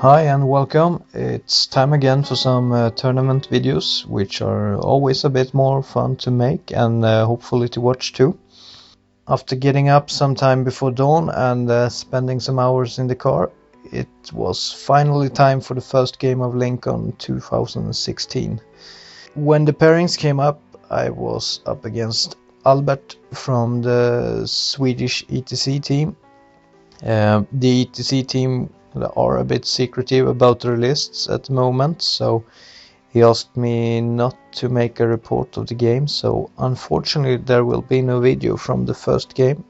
Hi and welcome. It's time again for some tournament videos, which are always a bit more fun to make and hopefully to watch too. After getting up sometime before dawn and spending some hours in the car, it was finally time for the first game of Lincon 2016. When the pairings came up, I was up against Albert from the Swedish ETC team. The ETC team are a bit secretive about their lists at the moment, so he asked me not to make a report of the game, so unfortunately there will be no video from the first game.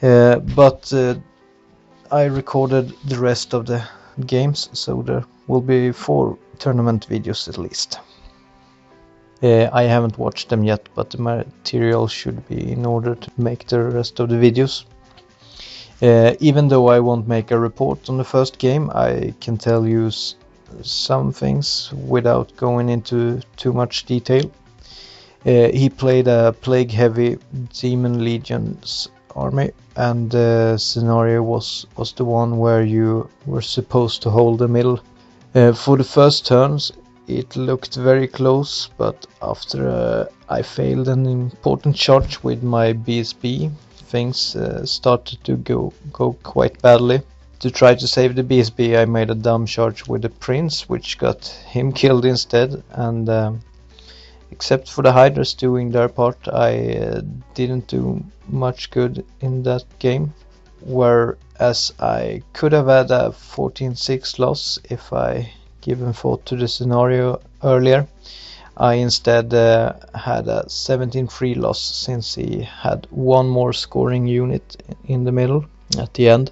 But I recorded the rest of the games, so there will be 4 tournament videos at least. I haven't watched them yet, but the material should be in order to make the rest of the videos. Even though I won't make a report on the first game, I can tell you some things without going into too much detail. He played a plague-heavy Demon Legion's army, and the scenario was the one where you were supposed to hold the middle. For the first turns, it looked very close, but after I failed an important charge with my BSB, things started to go quite badly. To try to save the BSB, I made a dumb charge with the Prince, which got him killed instead, and except for the Hydras doing their part, I didn't do much good in that game, whereas I could have had a 14-6 loss if I given thought to the scenario earlier. I instead had a 17-3 loss, since he had one more scoring unit in the middle at the end.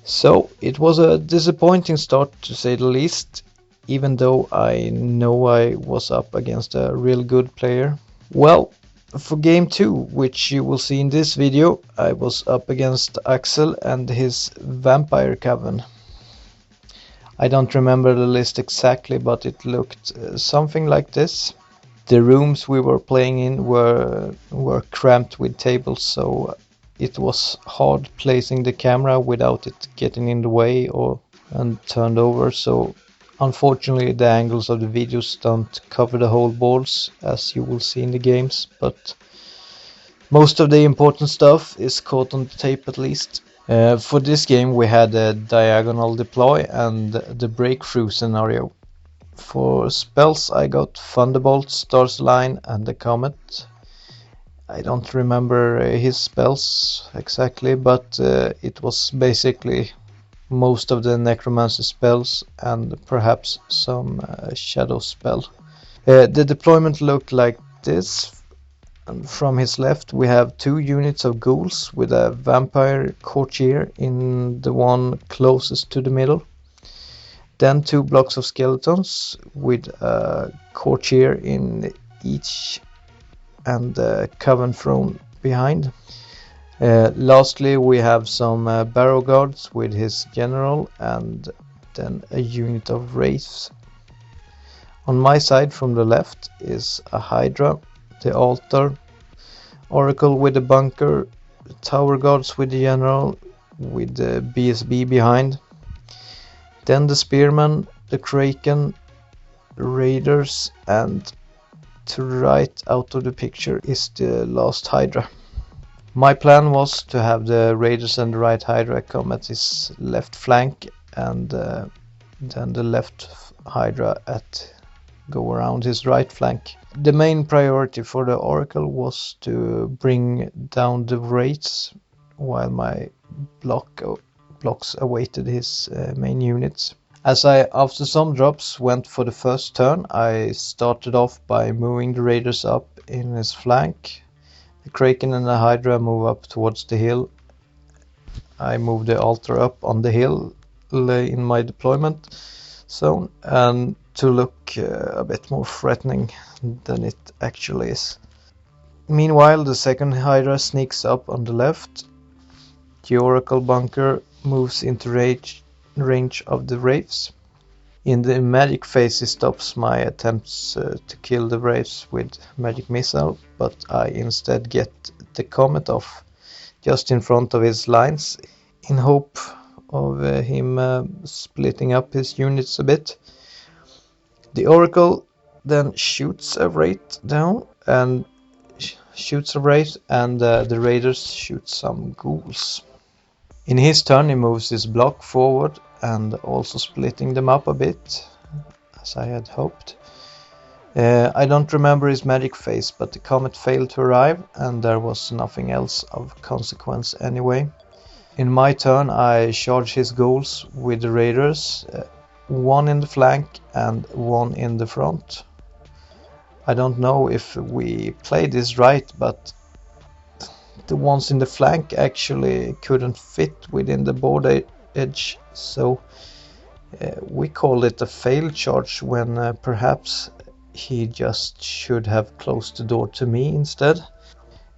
So it was a disappointing start, to say the least, even though I know I was up against a real good player. Well, for game 2, which you will see in this video, I was up against Axel and his Vampire Coven. I don't remember the list exactly, but it looked something like this. The rooms we were playing in were cramped with tables, so it was hard placing the camera without it getting in the way and turned over. So unfortunately the angles of the videos don't cover the whole boards, as you will see in the games, but most of the important stuff is caught on the tape at least. For this game we had a diagonal deploy and the breakthrough scenario. For spells I got Thunderbolt, Stars Line and the Comet. I don't remember his spells exactly, but it was basically most of the Necromancer spells and perhaps some Shadow spell. The deployment looked like this. And from his left we have 2 units of ghouls with a vampire courtier in the one closest to the middle. Then 2 blocks of skeletons with a courtier in each and a coven throne behind. Lastly we have some barrow guards with his general and then a unit of wraiths. On my side from the left is a Hydra, the altar, Oracle with the bunker, tower guards with the general with the BSB behind, then the spearman, the kraken, the raiders, and to the right out of the picture is the last Hydra. My plan was to have the raiders and the right Hydra come at his left flank, and then the left Hydra go around his right flank. The main priority for the Oracle was to bring down the wraiths, while my blocks awaited his main units. As I, after some drops, went for the first turn, I started off by moving the raiders up in his flank. The Kraken and the Hydra move up towards the hill. I move the altar up on the hill in my deployment zone, and to look a bit more threatening than it actually is. Meanwhile the second Hydra sneaks up on the left. The Oracle bunker moves into range of the wraiths. In the magic phase he stops my attempts to kill the wraiths with magic missile, but I instead get the comet off just in front of his lines, in hope of him splitting up his units a bit. The Oracle then shoots a wraith down and the raiders shoot some ghouls. In his turn he moves his block forward and also splitting them up a bit, as I had hoped. I don't remember his magic phase, but the comet failed to arrive and there was nothing else of consequence anyway. In my turn I charge his ghouls with the raiders, one in the flank and one in the front. I don't know if we played this right, but the ones in the flank actually couldn't fit within the border edge, so we called it a fail charge when perhaps he just should have closed the door to me instead.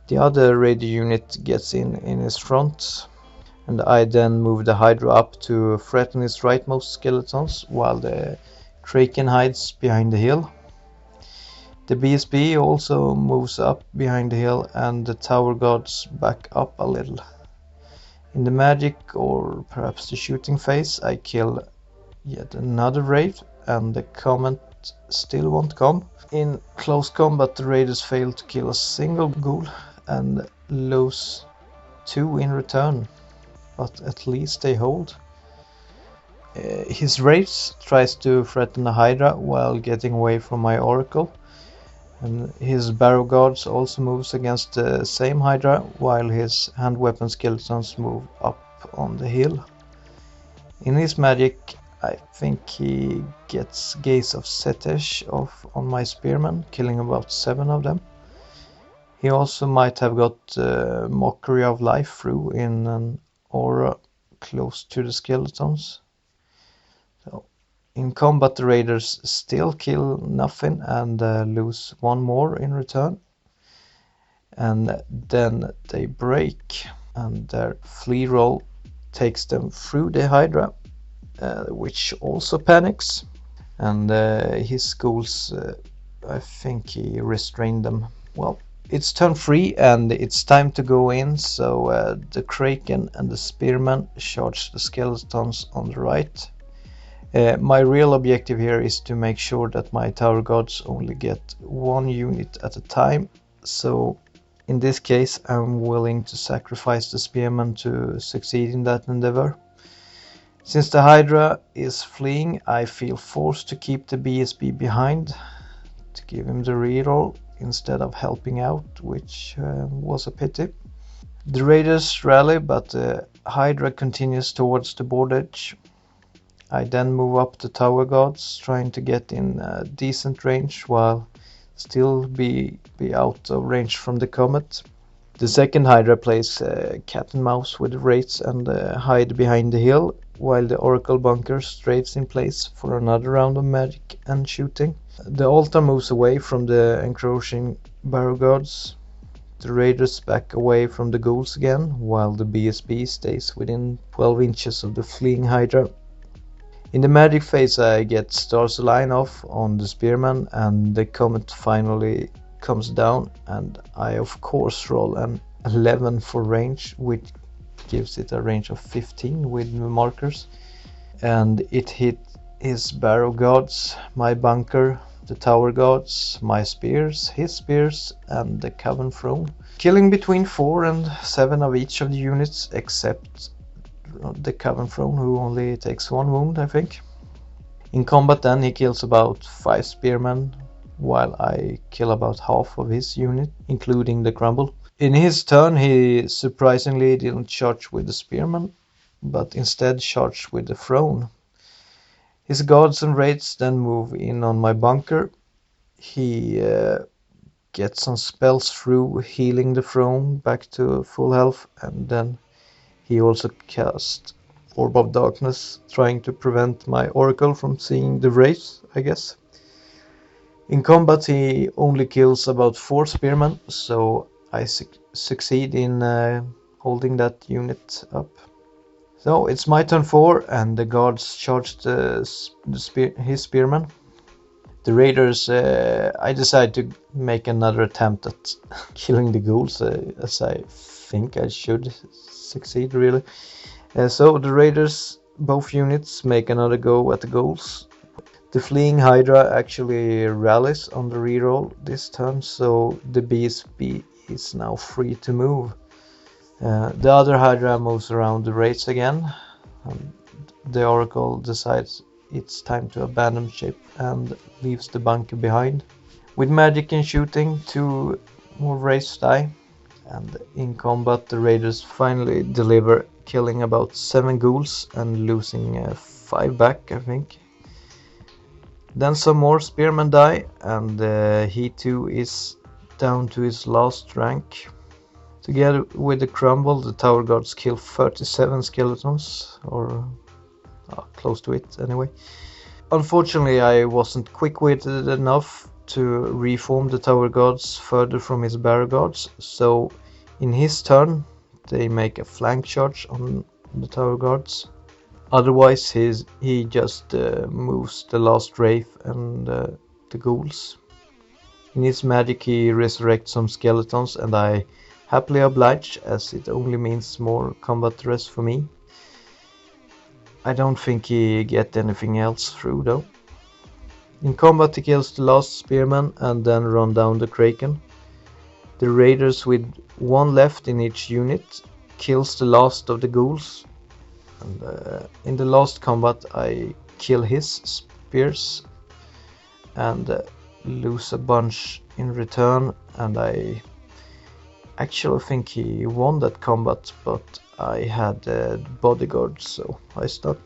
The other radio unit gets in his front, and I then move the Hydra up to threaten his rightmost skeletons while the Kraken hides behind the hill. The BSB also moves up behind the hill and the tower guards back up a little. In the magic or perhaps the shooting phase I kill yet another raid and the comet still won't come. In close combat the raiders fail to kill a single ghoul and lose 2 in return, but at least they hold. His wraith tries to threaten the Hydra while getting away from my Oracle. And his barrow guards also moves against the same Hydra, while his hand weapon skeletons move up on the hill. In his magic, I think he gets Gaze of Setesh off on my spearmen, killing about 7 of them. He also might have got Mockery of Life through in an aura close to the skeletons. So, in combat the raiders still kill nothing and lose 1 more in return. And then they break and their flee roll takes them through the Hydra, which also panics. And his ghouls, I think he restrained them. Well, it's turn 3 and it's time to go in, so the Kraken and the Spearmen charge the skeletons on the right. My real objective here is to make sure that my tower guards only get 1 unit at a time, so in this case I'm willing to sacrifice the spearmen to succeed in that endeavor. Since the Hydra is fleeing, I feel forced to keep the BSB behind to give him the reroll instead of helping out, which was a pity. The raiders rally, but the Hydra continues towards the board edge. I then move up the tower guards, trying to get in decent range while still be out of range from the comet. The second Hydra plays cat and mouse with the wraiths and hide behind the hill, while the Oracle bunker strays in place for another round of magic and shooting. The altar moves away from the encroaching barrow guards. The raiders back away from the ghouls again, while the BSB stays within 12 inches of the fleeing Hydra. In the magic phase I get Stars Align off on the spearman and the comet finally comes down, and I of course roll an 11 for range, which gives it a range of 15 with the markers, and it hit his barrow guards, my bunker, the tower guards, my spears, his spears and the coven throne, killing between 4 and 7 of each of the units except the coven throne, who only takes 1 wound, I think. In combat then he kills about 5 spearmen, while I kill about half of his unit, including the crumble. In his turn he surprisingly didn't charge with the spearmen, but instead charged with the throne. His guards and wraiths then move in on my bunker. He gets some spells through, healing the throne back to full health, and then he also cast Orb of Darkness, trying to prevent my Oracle from seeing the wraith, I guess. In combat he only kills about 4 spearmen, so I succeed in holding that unit up. So it's my turn 4 and the guards charge his spearmen. The raiders, I decide to make another attempt at killing the ghouls, as I think I should succeed really. So the raiders, both units, make another go at the goals. The fleeing Hydra actually rallies on the reroll this turn, so the BSB is now free to move. The other Hydra moves around the raids again. The Oracle decides it's time to abandon ship and leaves the bunker behind. With magic and shooting, 2 more raids die, and in combat the raiders finally deliver, killing about 7 ghouls and losing 5 back, I think. Then some more spearmen die, and he too is down to his last rank. Together with the crumble, the tower guards kill 37 skeletons, or close to it anyway. Unfortunately, I wasn't quick-witted enough to reform the tower guards further from his barrow guards, so in his turn they make a flank charge on the tower guards. Otherwise he just moves the last wraith and the ghouls. In his magic he resurrects some skeletons, and I happily oblige, as it only means more combat rest for me. I don't think he get anything else through though. In combat he kills the last spearman and then run down the kraken. The raiders, with 1 left in each unit, kills the last of the ghouls. And in the last combat I kill his spears and lose a bunch in return, and I actually think he won that combat, but I had bodyguards, so I stuck.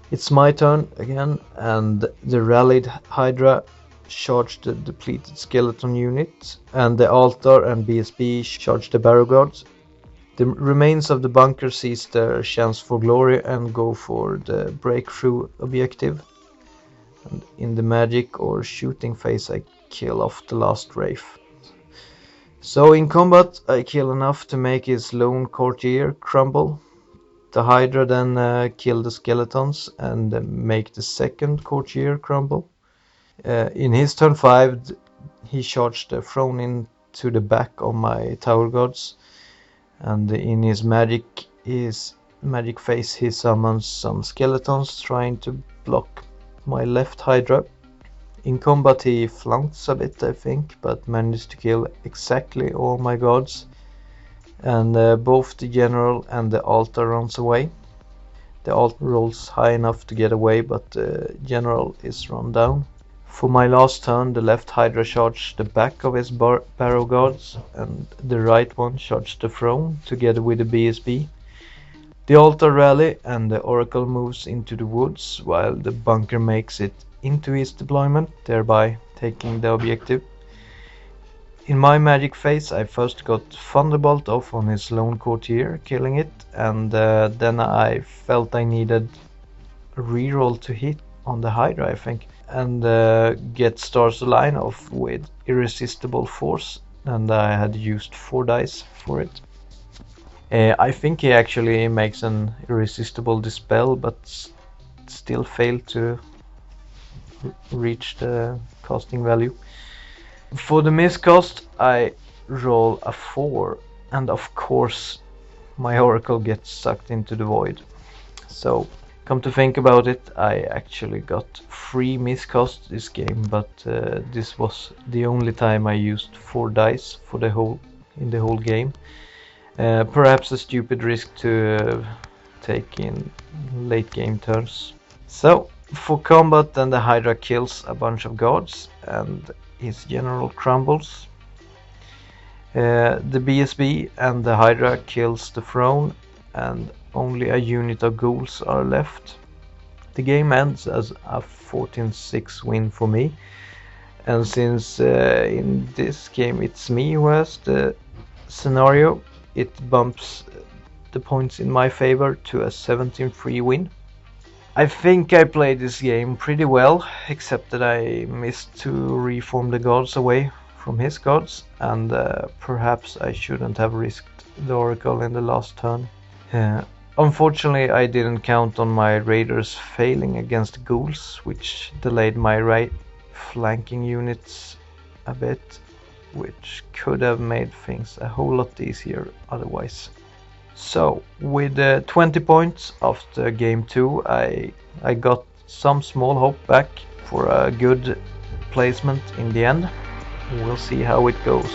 It's my turn again, and the rallied Hydra charged the depleted skeleton unit, and the altar and BSB charged the barrow guards. The remains of the bunker seize their chance for glory and go for the breakthrough objective. And in the magic or shooting phase I kill off the last wraith. So in combat I kill enough to make his lone courtier crumble. The Hydra then kill the skeletons and make the second courtier crumble. In his turn 5 he charged the throne into the back of my tower guards, and in his magic phase he summons some skeletons trying to block my left Hydra. In combat he flunks a bit, I think, but managed to kill exactly all my guards, and both the general and the altar runs away. The altar rolls high enough to get away, but the general is run down. For my last turn the left Hydra charged the back of his barrow guards, and the right one charged the throne together with the BSB. The altar rally and the oracle moves into the woods, while the bunker makes it into his deployment, thereby taking the objective. In my magic phase I first got Thunderbolt off on his lone courtier, killing it, and then I felt I needed a reroll to hit on the Hydra, I think, and get Stars Align off with Irresistible Force, and I had used 4 dice for it. I think he actually makes an Irresistible Dispel, but still failed to reach the casting value. For the miscast I roll a 4, and of course my oracle gets sucked into the void. So come to think about it, I actually got 3 miscasts this game, but this was the only time I used 4 dice for the whole game. Perhaps a stupid risk to take in late game turns. So for combat then the Hydra kills a bunch of guards and his general crumbles. The BSB and the Hydra kills the throne, and only a unit of ghouls are left. The game ends as a 14-6 win for me, and since in this game it's me who has the scenario, it bumps the points in my favor to a 17-3 win. I think I played this game pretty well, except that I missed to reform the gods away from his gods, and perhaps I shouldn't have risked the oracle in the last turn. Unfortunately I didn't count on my raiders failing against ghouls, which delayed my right flanking units a bit, which could have made things a whole lot easier otherwise. So with 20 points after game 2, I got some small hope back for a good placement in the end. We'll see how it goes.